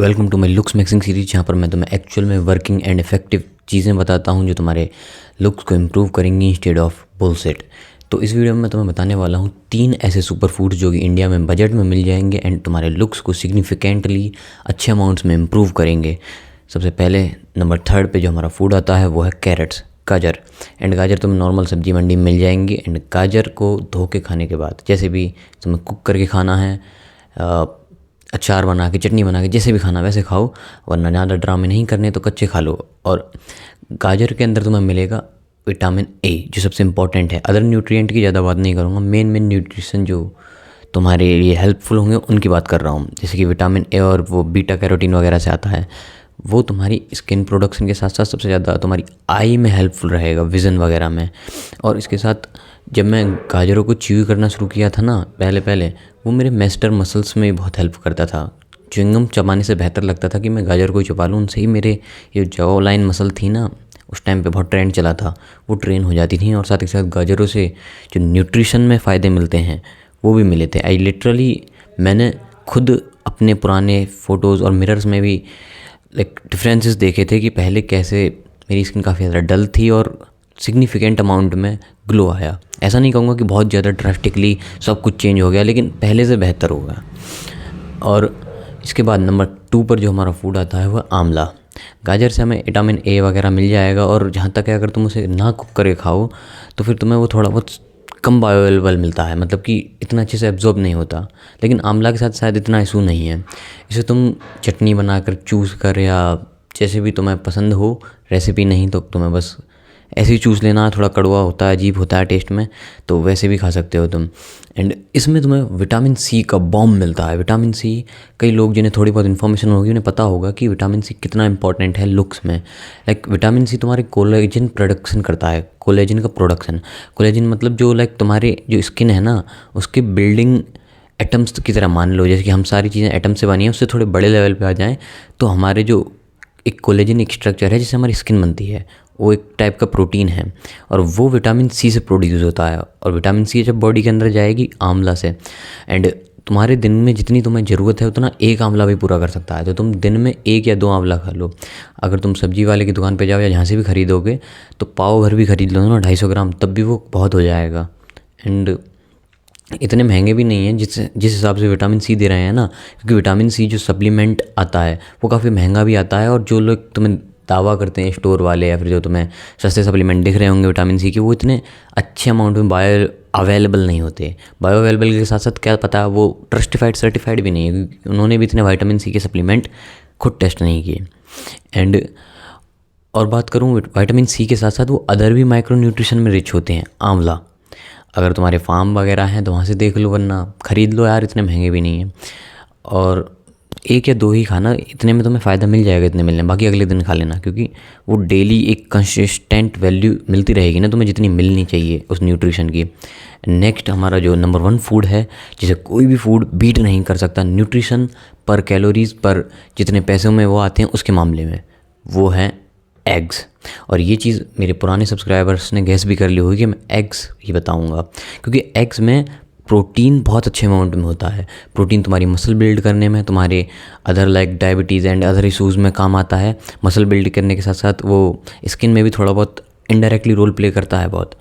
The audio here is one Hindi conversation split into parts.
Welcome to my looks mixing series, जहाँ पर मैं तुम्हें एक्चुअल में वर्किंग एंड इफेक्टिव चीज़ें बताता हूँ जो तुम्हारे लुक्स को इम्प्रूव करेंगी इंस्टेड ऑफ बुलशिट। तो इस वीडियो में मैं तुम्हें बताने वाला हूँ 3 ऐसे सुपर फूड्स जो कि इंडिया में बजट में मिल जाएंगे एंड तुम्हारे लुक्स को सिग्निफिकेंटली अच्छे अमाउंट्स में इम्प्रूव करेंगे। सबसे पहले नंबर 3 पे जो हमारा फूड आता है वो है कैरेट्स, गाजर। एंड गाजर तुम्हें नॉर्मल सब्जी मंडी में मिल जाएंगी। एंड गाजर को धो के खाने के बाद जैसे भी तुम्हें कुक करके खाना है, अचार बना के, चटनी बना के, जैसे भी खाना वैसे खाओ, वरना ज़्यादा ड्रामे नहीं करने तो कच्चे खा लो। और गाजर के अंदर तुम्हें मिलेगा विटामिन ए, जो सबसे इंपॉर्टेंट है। अदर न्यूट्रिएंट की ज़्यादा बात नहीं करूँगा, मेन न्यूट्रिशन जो तुम्हारे लिए हेल्पफुल होंगे उनकी बात कर रहा हूँ। जैसे कि विटामिन ए और वो बीटा कैरोटीन वगैरह से आता है, वो तुम्हारी स्किन प्रोडक्शन के साथ साथ सबसे ज़्यादा तुम्हारी आई में हेल्पफुल रहेगा, विज़न वगैरह में। और इसके साथ जब मैं गाजरों को च्यू करना शुरू किया था ना पहले वो मेरे मैस्टर मसल्स में बहुत हेल्प करता था। च्युइंगम चबाने से बेहतर लगता था कि मैं गाजर को चबा लूँ, उनसे ही मेरे ये जॉ लाइन मसल थी ना, उस टाइम पे बहुत ट्रेंड चला था, वो ट्रेन हो जाती थी। और साथ ही साथ गाजरों से जो न्यूट्रिशन में फ़ायदे मिलते हैं वो भी मिले थे। आई लिटरली मैंने खुद अपने पुराने फ़ोटोज़ और मिरर्स में भी डिफरेंसेस देखे थे कि पहले कैसे मेरी स्किन काफ़ी ज़्यादा डल थी और सिग्निफिकेंट अमाउंट में ग्लो आया। ऐसा नहीं कहूँगा कि बहुत ज़्यादा ड्रास्टिकली सब कुछ चेंज हो गया, लेकिन पहले से बेहतर हो गया। और इसके बाद नंबर 2 पर जो हमारा फूड आता है वह आंवला। गाजर से हमें विटामिन ए वगैरह मिल जाएगा, और जहाँ तक है अगर तुम उसे ना कुक करके खाओ तो फिर तुम्हें वो थोड़ा बहुत कम बायोअवेलेबल मिलता है, मतलब कि इतना अच्छे से एब्जॉर्ब नहीं होता। लेकिन आंवला के साथ शायद इतना इशू नहीं है। इसे तुम चटनी बनाकर चूस कर, या जैसे भी तुम्हें पसंद हो, रेसिपी नहीं तो तुम्हें बस ऐसे ही चूस लेना, थोड़ा कड़वा होता है, अजीब होता है टेस्ट में, तो वैसे भी खा सकते हो तुम। एंड इसमें तुम्हें विटामिन सी का बॉम्ब मिलता है। विटामिन सी, कई लोग जिन्हें थोड़ी बहुत इन्फॉर्मेशन होगी उन्हें पता होगा कि विटामिन सी कितना इंपॉर्टेंट है लुक्स में। विटामिन सी तुम्हारे कोलेजन प्रोडक्शन करता है, कोलेजन का प्रोडक्शन। कोलेजन मतलब जो तुम्हारे जो स्किन है ना, उसके बिल्डिंग एटम्स की तरह मान लो। जैसे कि हम सारी चीज़ें एटम से बनी हैं, उससे थोड़े बड़े लेवल पे आ जाएं तो हमारे जो एक कोलेजन एक स्ट्रक्चर है जिससे हमारी स्किन बनती है, वो एक टाइप का प्रोटीन है, और वो विटामिन सी से प्रोड्यूस होता है। और विटामिन सी जब बॉडी के अंदर जाएगी आंवला से, एंड तुम्हारे दिन में जितनी तुम्हें ज़रूरत है उतना एक आंवला भी पूरा कर सकता है। तो तुम दिन में 1 या 2 आंवला खा लो। अगर तुम सब्जी वाले की दुकान पे जाओ या जहाँ से भी खरीदोगे तो पाव भर भी खरीद लो ना, 250 ग्राम, तब भी वो बहुत हो जाएगा। एंड इतने महंगे भी नहीं हैं जिस हिसाब से विटामिन सी दे रहे हैं ना, क्योंकि विटामिन सी जो सप्लीमेंट आता है वो काफ़ी महंगा भी आता है। और जो लोग तुम्हें दावा करते हैं स्टोर वाले, या फिर जो तुम्हें सस्ते सप्लीमेंट दिख रहे होंगे विटामिन सी के, वो इतने अच्छे अमाउंट में बायो अवेलेबल नहीं होते। बायो अवेलेबल के साथ साथ क्या पता वो ट्रस्टिफाइड सर्टिफाइड भी नहीं है, क्योंकि उन्होंने भी इतने विटामिन सी के सप्लीमेंट खुद टेस्ट नहीं किए। एंड और बात करूँ विटामिन सी के साथ साथ वो अदर भी माइक्रो न्यूट्रिशन में रिच होते हैं। आंवला, अगर तुम्हारे फार्म वगैरह हैं तो वहाँ से देख लो, वरना ख़रीद लो यार, इतने महंगे भी नहीं हैं। और 1 या 2 ही खाना, इतने में तुम्हें फ़ायदा मिल जाएगा, इतने मिलने, बाकी अगले दिन खा लेना, क्योंकि वो डेली एक कंसिस्टेंट वैल्यू मिलती रहेगी ना तुम्हें, जितनी मिलनी चाहिए उस न्यूट्रिशन की। नेक्स्ट हमारा जो नंबर 1 फूड है, जिसे कोई भी फूड बीट नहीं कर सकता न्यूट्रिशन पर, कैलोरीज पर, जितने पैसों में वो आते हैं उसके मामले में, वो है एग्स। और ये चीज़ मेरे पुराने सब्सक्राइबर्स ने गैस भी कर ली होगी कि मैं एग्स ही बताऊंगा, क्योंकि एग्स में प्रोटीन बहुत अच्छे अमाउंट में होता है। प्रोटीन तुम्हारी मसल बिल्ड करने में, तुम्हारे other like diabetes and other issues में काम आता है। मसल बिल्ड करने के साथ साथ वो स्किन में भी थोड़ा बहुत इनडायरेक्टली रोल प्ले करता है बहुत।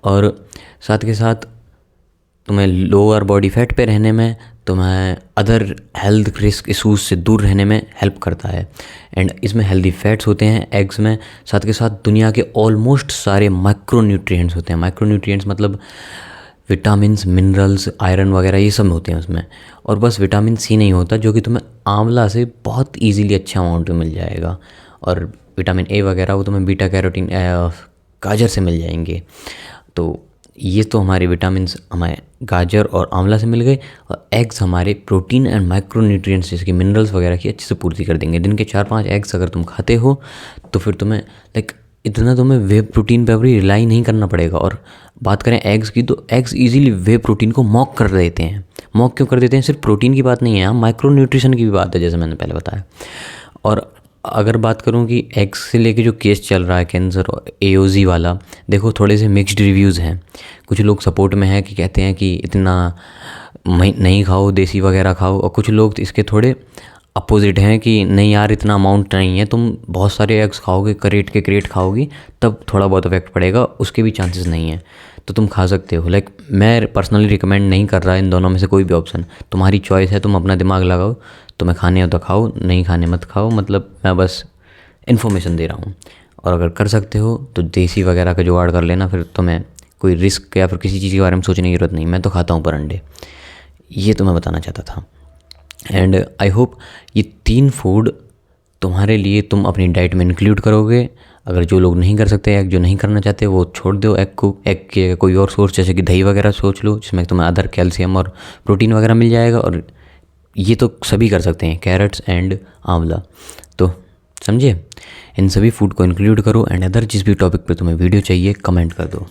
और साथ के साथ तुम्हें लोअर बॉडी फैट पे रहने में, तुम्हें अदर हेल्थ रिस्क इशूज़ से दूर रहने में हेल्प करता है। एंड इसमें हेल्दी फैट्स होते हैं एग्स में, साथ के साथ दुनिया के ऑलमोस्ट सारे माइक्रो न्यूट्रिएंट्स होते हैं। माइक्रो न्यूट्रिएंट्स मतलब विटामिन्स, मिनरल्स, आयरन वगैरह ये सब होते हैं उसमें। और बस विटामिन सी नहीं होता, जो कि तुम्हें आंवला से बहुत ईजीली अच्छा अमाउंट में मिल जाएगा। और विटामिन ए वगैरह वो तुम्हें बीटा कैरोटीन गाजर से मिल जाएंगे। तो ये तो हमारे विटामिन्स हमें गाजर और आंवला से मिल गए। और एग्स हमारे प्रोटीन एंड माइक्रो न्यूट्रिएंट्स जैसे कि मिनरल्स वगैरह की अच्छे से पूर्ति कर देंगे। दिन के 4-5 एग्स अगर तुम खाते हो तो फिर तुम्हें इतना तुम्हें वे प्रोटीन पर भी रिलाई नहीं करना पड़ेगा। और बात करें एग्स की, तो एग्स इजीली वे प्रोटीन को मॉक कर देते हैं। मॉक क्यों कर देते हैं? सिर्फ प्रोटीन की बात नहीं है, यहाँ माइक्रो न्यूट्रिशन की भी बात है, जैसे मैंने पहले बताया। और अगर बात करूं कि एग्स से लेके जो केस चल रहा है कैंसर और एओजी वाला, देखो थोड़े से मिक्स्ड रिव्यूज़ हैं। कुछ लोग सपोर्ट में हैं कि कहते हैं कि इतना नहीं खाओ, देसी वगैरह खाओ, और कुछ लोग इसके थोड़े अपोजिट हैं कि नहीं यार इतना अमाउंट नहीं है, तुम बहुत सारे एग्स खाओगे, करेट के करेट खाओगी तब थोड़ा बहुत इफेक्ट पड़ेगा, उसके भी चांसेस नहीं है। तो तुम खा सकते हो। लाइक मैं पर्सनली रिकमेंड नहीं कर रहा इन दोनों में से कोई भी ऑप्शन, तुम्हारी चॉइस है, तुम अपना दिमाग लगाओ, तुम्हें खाने हो तो खाओ, नहीं खाने मत खाओ। मतलब मैं बस इन्फॉर्मेशन दे रहा हूँ। और अगर कर सकते हो तो देसी वगैरह का जुगाड़ कर लेना, फिर तुम्हें कोई रिस्क या फिर किसी चीज़ के बारे में सोचने की ज़रूरत नहीं। मैं तो खाता हूँ पर अंडे, ये तो मैं बताना चाहता था। एंड आई होप ये 3 फूड तुम्हारे लिए तुम अपनी डाइट में इंक्लूड करोगे। अगर जो लोग नहीं कर सकते एग, जो नहीं करना चाहते, वो छोड़ दो एग को। एग के कोई और सोर्स जैसे कि दही वगैरह सोच लो, जिसमें तुम्हें अदर कैल्शियम और प्रोटीन वगैरह मिल जाएगा। और ये तो सभी कर सकते हैं, कैरेट्स एंड आंवला। तो समझे, इन सभी फूड को इंक्लूड करो। एंड अदर जिस भी टॉपिक पे तुम्हें वीडियो चाहिए कमेंट कर दो।